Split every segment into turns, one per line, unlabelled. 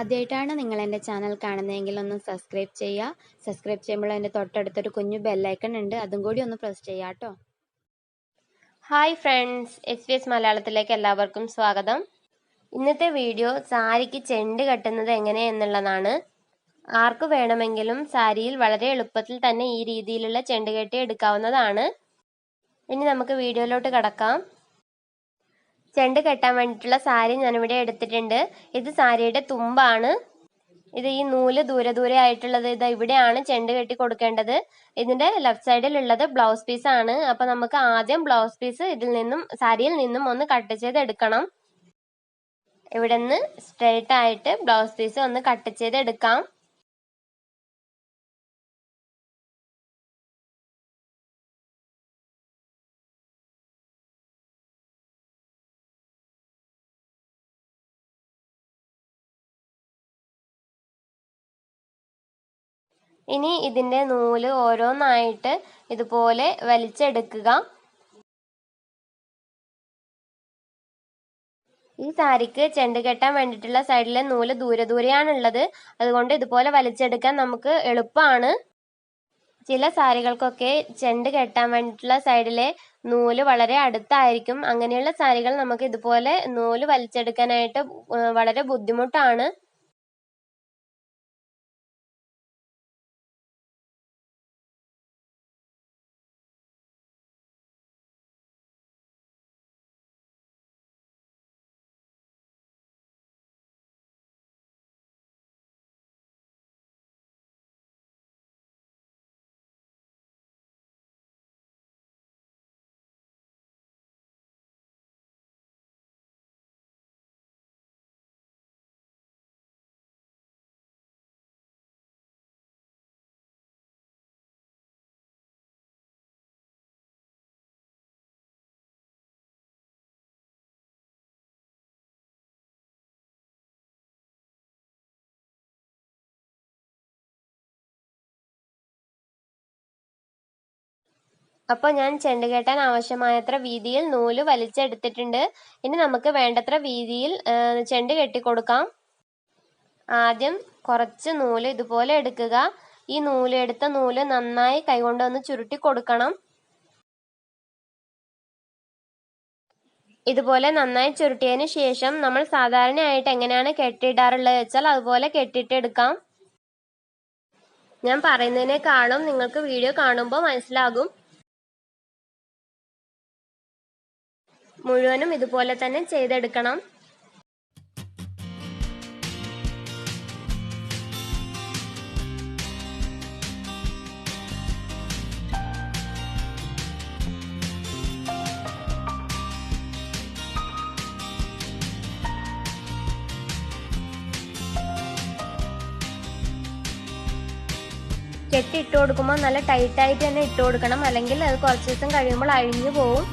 ആദ്യമായിട്ടാണ് നിങ്ങൾ എൻ്റെ ചാനൽ കാണുന്നതെങ്കിൽ ഒന്ന് സബ്സ്ക്രൈബ് ചെയ്യുക. സബ്സ്ക്രൈബ് ചെയ്യുമ്പോൾ അതിൻ്റെ തൊട്ടടുത്തൊരു കുഞ്ഞു ബെല്ലൈക്കൺ ഉണ്ട്, അതും കൂടി ഒന്ന് പ്രസ് ചെയ്യുക കേട്ടോ.
ഹായ് ഫ്രണ്ട്സ്, SBS മലയാളത്തിലേക്ക് എല്ലാവർക്കും സ്വാഗതം. ഇന്നത്തെ വീഡിയോ സാരിക്ക് ചെണ്ട് കെട്ടുന്നത് എങ്ങനെയെന്നുള്ളതാണ്. ആർക്ക് വേണമെങ്കിലും സാരിയിൽ വളരെ എളുപ്പത്തിൽ തന്നെ ഈ രീതിയിലുള്ള ചെണ്ട് കെട്ടി എടുക്കാവുന്നതാണ്. ഇനി നമുക്ക് വീഡിയോയിലോട്ട് കടക്കാം. ചെണ്ട് കെട്ടാൻ വേണ്ടിയിട്ടുള്ള സാരി ഞാനിവിടെ എടുത്തിട്ടുണ്ട്. ഇത് സാരിയുടെ തുമ്പാണ്. ഇത് ഈ നൂല് ദൂരെ ആയിട്ടുള്ളത് ഇത് ഇവിടെയാണ് ചെണ്ട് കെട്ടി കൊടുക്കേണ്ടത്. ഇതിന്റെ ലെഫ്റ്റ് സൈഡിലുള്ളത് ബ്ലൗസ് പീസ് ആണ്. അപ്പൊ നമുക്ക് ആദ്യം ബ്ലൗസ് പീസ് സാരിയിൽ നിന്നും ഒന്ന് കട്ട് ചെയ്ത് എടുക്കണം. ഇവിടെ നിന്ന് സ്ട്രെയിറ്റ് ആയിട്ട് ബ്ലൗസ് പീസ് ഒന്ന് കട്ട് ചെയ്ത് എടുക്കാം. ഇനി ഇതിന്റെ നൂല് ഓരോന്നായിട്ട് ഇതുപോലെ വലിച്ചെടുക്കുക. ഈ സാരിക്ക് ചെണ്ട് കെട്ടാൻ വേണ്ടിയിട്ടുള്ള സൈഡിലെ നൂല് ദൂരെയാണുള്ളത്. അതുകൊണ്ട് ഇതുപോലെ വലിച്ചെടുക്കാൻ നമുക്ക് എളുപ്പമാണ്. ചില സാരികൾക്കൊക്കെ ചെണ്ട് കെട്ടാൻ വേണ്ടിയിട്ടുള്ള സൈഡിലെ നൂല് വളരെ അടുത്തായിരിക്കും. അങ്ങനെയുള്ള സാരികൾ നമുക്ക് ഇതുപോലെ നൂല് വലിച്ചെടുക്കാനായിട്ട് വളരെ ബുദ്ധിമുട്ടാണ്. അപ്പോൾ ഞാൻ ചെണ്ട് കെട്ടാൻ ആവശ്യമായത്ര വീതിയിൽ നൂല് വലിച്ചെടുത്തിട്ടുണ്ട്. ഇനി നമുക്ക് വേണ്ടത്ര വീതിയിൽ ചെണ്ട് കെട്ടിക്കൊടുക്കാം. ആദ്യം കുറച്ച് നൂല് ഇതുപോലെ എടുക്കുക. ഈ എടുത്ത നൂല് നന്നായി കൈകൊണ്ട് ഒന്ന് ചുരുട്ടി കൊടുക്കണം. ഇതുപോലെ നന്നായി ചുരുട്ടിയതിന് ശേഷം നമ്മൾ സാധാരണയായിട്ട് എങ്ങനെയാണ് കെട്ടിയിടാറുള്ളത് വെച്ചാൽ അതുപോലെ കെട്ടിയിട്ടെടുക്കാം. ഞാൻ പറയുന്നതിനേക്കാളും നിങ്ങൾക്ക് വീഡിയോ കാണുമ്പോൾ മനസ്സിലാകും. മുഴുവനും ഇതുപോലെ തന്നെ ചെയ്തെടുക്കണം. കെട്ടി ഇട്ട് കൊടുക്കുമ്പോൾ നല്ല ടൈറ്റായിട്ട് തന്നെ ഇട്ട് കൊടുക്കണം, അല്ലെങ്കിൽ അത് കുറച്ച് ദിവസം കഴിയുമ്പോൾ അഴിഞ്ഞു പോവും.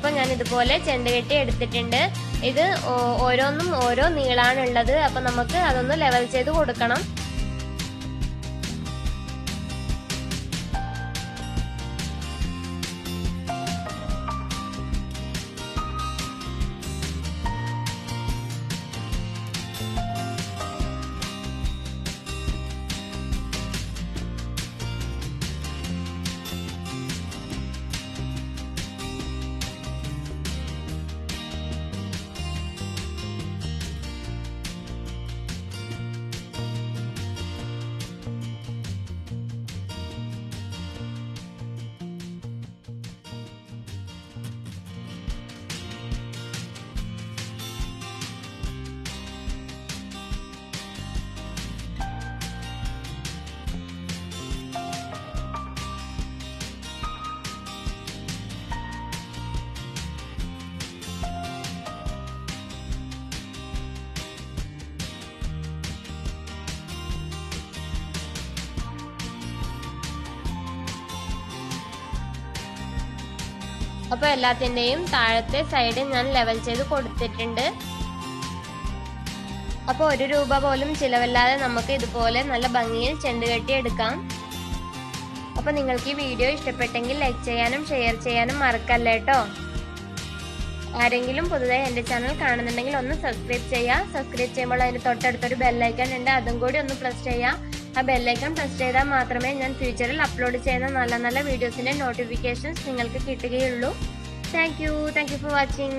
അപ്പോൾ ഞാൻ ഇതുപോലെ ചെണ്ട് കെട്ടി എടുത്തിട്ടുണ്ട്. ഇത് ഓരോന്നും ഓരോ നീളാണുള്ളത്. അപ്പോൾ നമുക്ക് അതൊന്ന് ലെവൽ ചെയ്ത് കൊടുക്കണം. അപ്പോൾ എല്ലാത്തിൻ്റെയും താഴത്തെ സൈഡ് ഞാൻ ലെവൽ ചെയ്ത് കൊടുത്തിട്ടുണ്ട്. അപ്പോൾ 1 രൂപ പോലും ചിലവില്ലാതെ നമുക്ക് ഇതുപോലെ നല്ല ഭംഗിയിൽ ചെണ്ട് കെട്ടി എടുക്കാം. അപ്പോൾ നിങ്ങൾക്ക് ഈ വീഡിയോ ഇഷ്ടപ്പെട്ടെങ്കിൽ ലൈക്ക് ചെയ്യാനും ഷെയർ ചെയ്യാനും മറക്കല്ലേ കേട്ടോ. ആരെങ്കിലും പുതുതായി എൻ്റെ ചാനൽ കാണുന്നുണ്ടെങ്കിൽ ഒന്ന് സബ്സ്ക്രൈബ് ചെയ്യുക. സബ്സ്ക്രൈബ് ചെയ്യുമ്പോൾ അതിന് തൊട്ടടുത്തൊരു ബെല്ലൈക്കൺ ഉണ്ട്, അതും കൂടി ഒന്ന് പ്രസ് ചെയ്യുക. ആ ബെല്ലൈക്കൺ പ്രസ് ചെയ്താൽ മാത്രമേ ഞാൻ ഫ്യൂച്ചറിൽ അപ്ലോഡ് ചെയ്യുന്ന നല്ല നല്ല വീഡിയോസിൻ്റെ നോട്ടിഫിക്കേഷൻസ് നിങ്ങൾക്ക് കിട്ടുകയുള്ളൂ. Thank you for watching.